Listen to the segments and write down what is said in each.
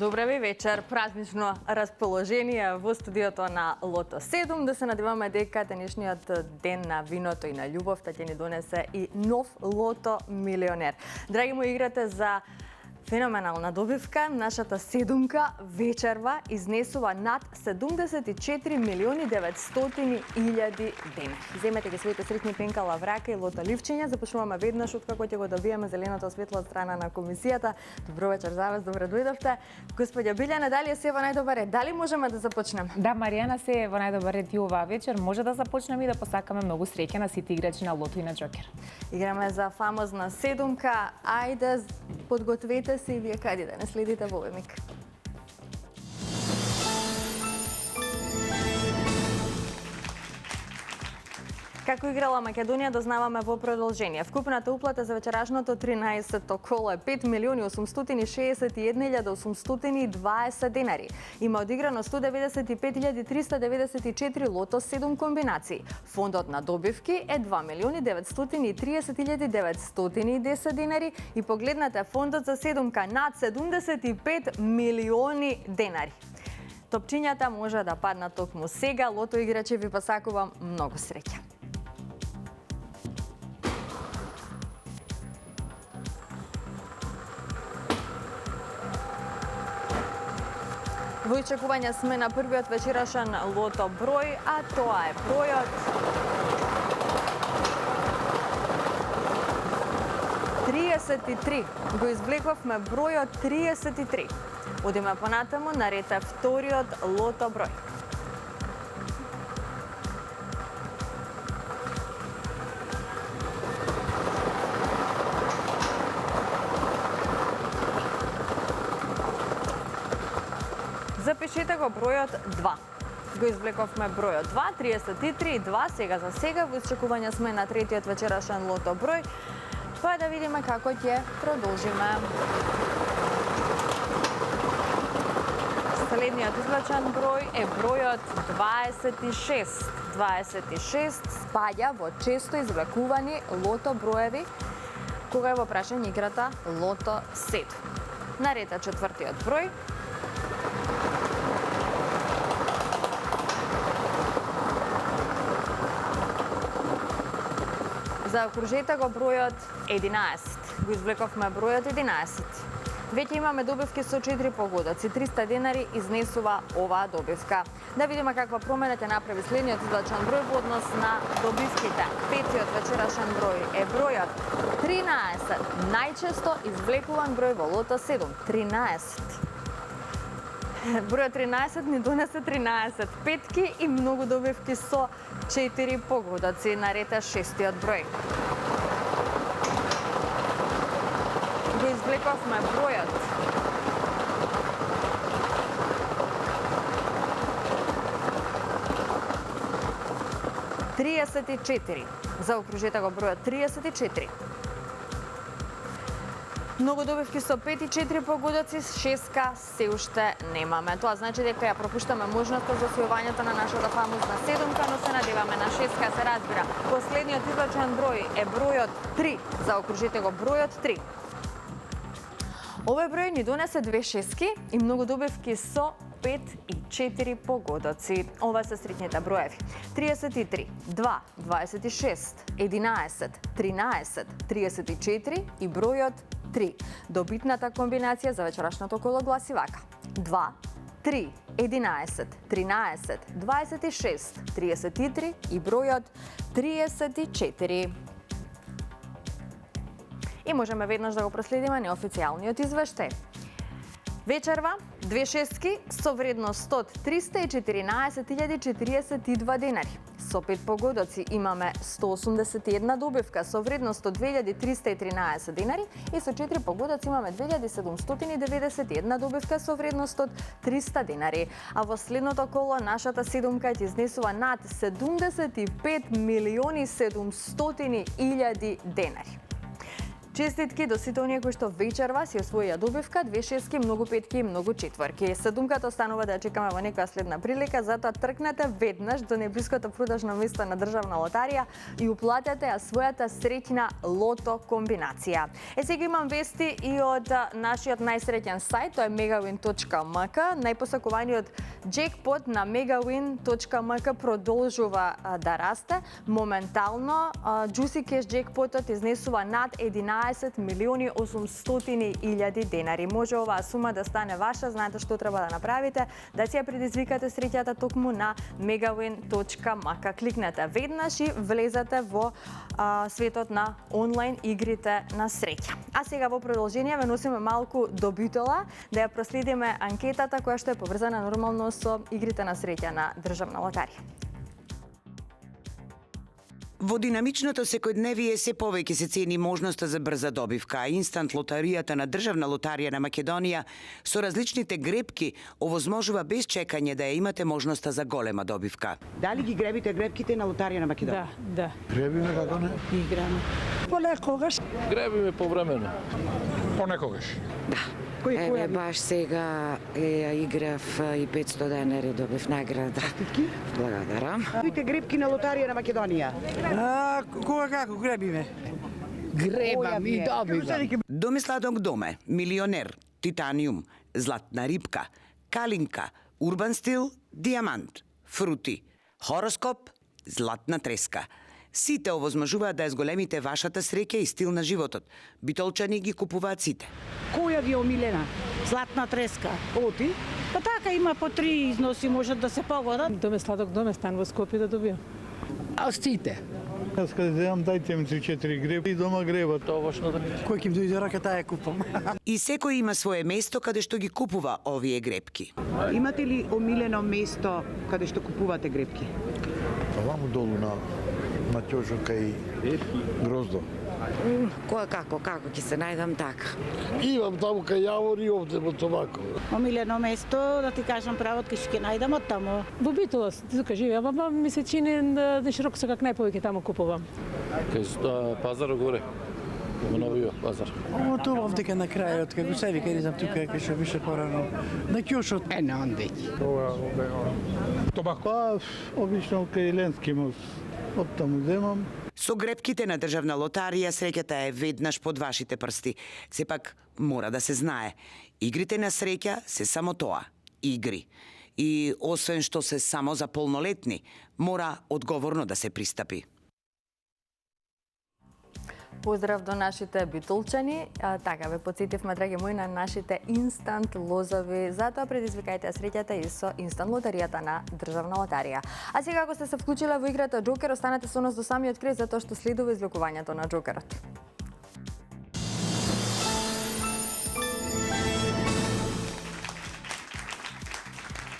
Добра ви вечер, празнично расположение во студиото на Лото 7. Да се надеваме дека денешниот ден на виното и на љубовта ќе ни донесе и нов Лото милионер. Драги мои, играте за феноменална добивка. Нашата седумка вечерва изнесува над 74 милиони 900 илјади денари. Земете ги своите среќни пенкала врака и лото ливчиња. Започнуваме веднаш откако ќе го добиеме зеленото светло од страна на комисијата. Добро вечер за вас, добре дојдовте. Господја Билјана, дали се во најдобар ред? Дали можеме да започнеме? Да, Маријана, се во најдобар ред и оваа вечер. Може да започнеме и да посакаме многу среќа на сите играчи на Лото и на Џокер. Играме за фамозна седумка. Ајде, подгответе се и вие каде да не следите во овој миг. Како играла Македонија, дознаваме во продолжение. Вкупната уплата за вечерашното 13-то коло е 5 милиони 861.820 денари. Има одиграно 195.394 лото 7 комбинации. Фондот на добивки е 2 милиони 930.910 денари и погледнете фондот за седумка над 75 милиони денари. Топчињата може да паднат токму сега. Лото играчи, ви посакувам многу среќа. Во очекување сме на првиот вечерашен лото број, а тоа е бројот 33. Го извлековме бројот 33. Одиме понатаму, на ред е вториот лото број. Запишете го бројот 2. Го извлековме бројот 2, 33 и 2. Сега за сега во очекување сме на третиот вечерашен лото број. Па да видиме како ќе продолжиме. Следниот извлечен број е бројот 26. 26 спаѓа во често извлекувани лото броеви кога е во прашање играта Лото 7. На ред е четвртиот број. Заокружете го бројот 11. Го извлековме бројот 11. Веќе имаме добивки со 4 погодоци. 300 денари изнесува оваа добивка. Да видиме каква промена ќе направи следниот извлечен број во однос на добивките. Петиот вечерашен број е бројот 13. Најчесто извлекуван број во Лото 7. 13. Бројот 13 ни донесе 13 петки и многу добивки со 4 погодоци. На ред е шестиот број. Го извлековме бројот 34. Заокружете го бројот 34. Многу добивки со 5 и 4 погодоци, шестка се уште немаме. Тоа значи дека ја пропуштаме можноста за освојувањето на нашата фамозна седумка, но се надеваме на шестка, се разбира. Последниот извлечен број е бројот 3. Заокружете го бројот 3. Овој број ни донесе две шестки и многу добивки со 5 и 4 погодоци. Ова се среќните броеви. 33, 2, 26, 11, 13, 34 и бројот 3. Добитната комбинација за вечерашното коло гласи вака: 2, 3, 11, 13, 26, 33 и бројот 34. И можеме веднаш да го проследиме неофицијалниот извештај. Вечерва, две шестки со вредност од 314.042 денари. Со 5 погодоци имаме 181 добивка со вредност од 2313 денари и со 4 погодоци имаме 2791 добивка со вредност од 300 денари. А во следното коло нашата седумка ќе изнесува над 75 милиони 700 илјади денари. Честитки до сите оние кои што вечерва си освоија добивка, 2 шестки, многу петки и многу четворки. Седумката останува да ја чекаме во некоја следна прилика, затоа тркнете веднаш до најблиското продажно место на Државна лотарија и уплатете ја својата среќна лото комбинација. Сега имам вести и од нашиот најсреќен сајт, тоа е megawin.mk. Најпосакуваниот джекпот на megawin.mk продолжува да расте. Моментално Juicy Cash джекпотот изнесува над 11.800.000 денари. Може оваа сума да стане ваша, знаете што треба да направите, да си ја предизвикате среќата токму на megawin.mk. Кликнете веднаш и влезете во светот на онлайн игрите на среќа. А сега во продолжение ве носиме малку добитела да ја проследиме анкетата која што е поврзана нормално со игрите на среќа на Државна лотарија. Во динамичното секојдневие се повеќе се цени можноста за брза добивка, а инстант лотаријата на Државна лотарија на Македонија со различните гребки овозможува без чекање да ја имате можноста за голема добивка. Дали ги гребите гребките на лотарија на Македонија? Да. Гребиме како не? Играме. Понекогаш. Гребиме повремено. Понекогаш. Еве баш сега ја играв и 500 денари добив награда. Благодарам. Гребите гребки на лотарија на Македонија? Кога како гребиме? Гребам и добивам. Домисладок Доме, Милионер, Титаниум, Златна рибка, Калинка, Урбан стил, Диамант, Фрути, Хороскоп, Златна треска. Сите овозможуваат да ја зголемите вашата среќа и стил на животот. Битолчани ги купуваат сите. Која ви е омилена? Златна треска. Оти? Па така има по 3 износи, можат да се погодат. Доме сладок доме стан во Скопје да добиам. А стите? Јас каде земам, дајте ми 3-4 греби и дома гребат. Овошно да ми. Кој ќе ми дојде рака, таа ја купам. И секој има свое место каде што ги купува овие гребки. Имате ли омилено место каде што купувате гребки? Ваму долу на Ќожока и Гроздо. Кој како ќе се најдам така. Имам таму кај Јавор и овде во Томаково. Омилено место, да ти кажам правот, кај ќе најдам од таму. Во Битолас, тука живеам, ама ми се чини да широко се как најповеќе таму купувам. Кај пазарот горе. Во новиот пазар. Тоа овдека на крајот, како се вика, не знам тука кај што беше порано. На Ќошот. Не ондеќе. Томако, обично кај Ленски мост. Оттаму земам. Со гребките на Државна лотарија среќата е веднаш под вашите прсти. Сепак мора да се знае. Игрите на среќа се само тоа. Игри. И освен што се само за полнолетни, мора одговорно да се пристапи. Поздрав до нашите битолчани. Така ве потсетивме, драги мои, на нашите инстант лозови. Затоа предизвикајте среќата и со инстант лотаријата на Државна лотарија. А сега ако сте се вклучиле во играта Джокер, останете со нас до самиот крај затоа што следува извлекувањето на Джокерот.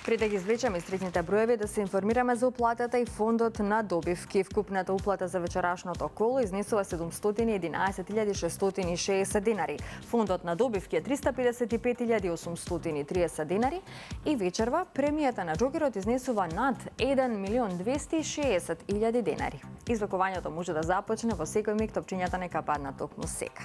Пред да ги извлечеме среќните броеви, да се информираме за уплатата и фондот на добивки. Вкупната уплата за вечерашното коло изнесува 711.660 денари. Фондот на добивки е 355.830 денари и вечерва премијата на Джокерот изнесува над 1.260.000 денари. Извлекувањето може да започне во секој миг, топчињата нека паднат токму сега.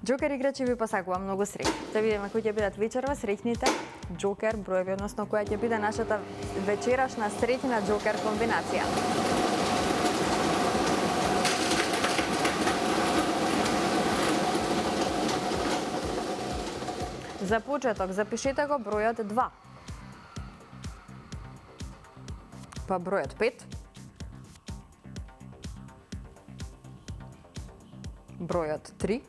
Джокер играчи ви посакувам многу среќа. Да видиме кои ќе бидат вечерва среќните Джокер броеви, односно која ќе биде нашата вечерашна среќна Джокер комбинација. За почеток запишете го бројот 2. Па бројот 5. Бројот 3.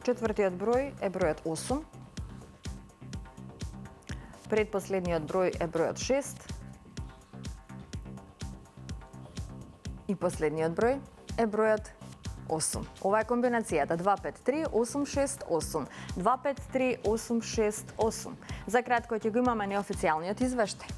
Четвртиот број е бројот 8. Предпоследниот број е бројот 6. И последниот број е бројот 8. Ова е комбинацијата 253-868. 253-868. За кратко ќе го имаме неофицијалниот извештај.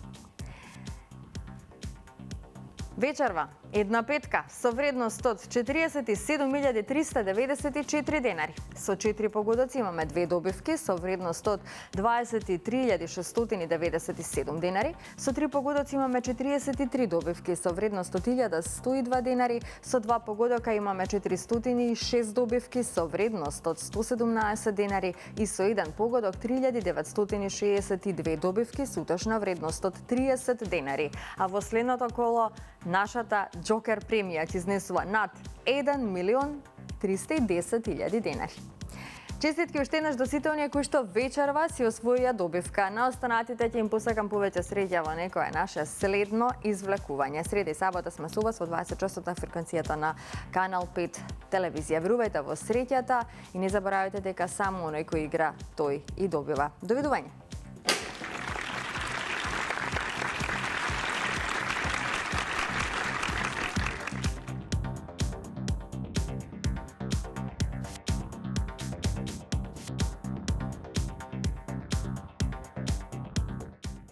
Вечерва Една петка со вредност од 47.394 денари. Со 4 погодоци имаме две добивки со вредност од 23.697 денари. Со 3 погодоци имаме 43 добивки со вредност од 1.102 денари. Со 2 погодока имаме 406 добивки со вредност од 117 денари и со 1 погодок 3.962 добивки со утошна вредност од 30 денари. А во следното коло нашата Джокер премија ќе изнесува над 1.310.000 денари. Честитки уште еднаш до сите оние кои што вечерва си освоија добивка. На останатите ќе им посакам повеќе среќа во некое наше следно извлекување. Среда и сабота сме со вас во 20 часот на фреквенцијата на Канал 5 телевизија. Верувајте во среќата и не заборавајте дека само оној кој игра, тој и добива. Довидување.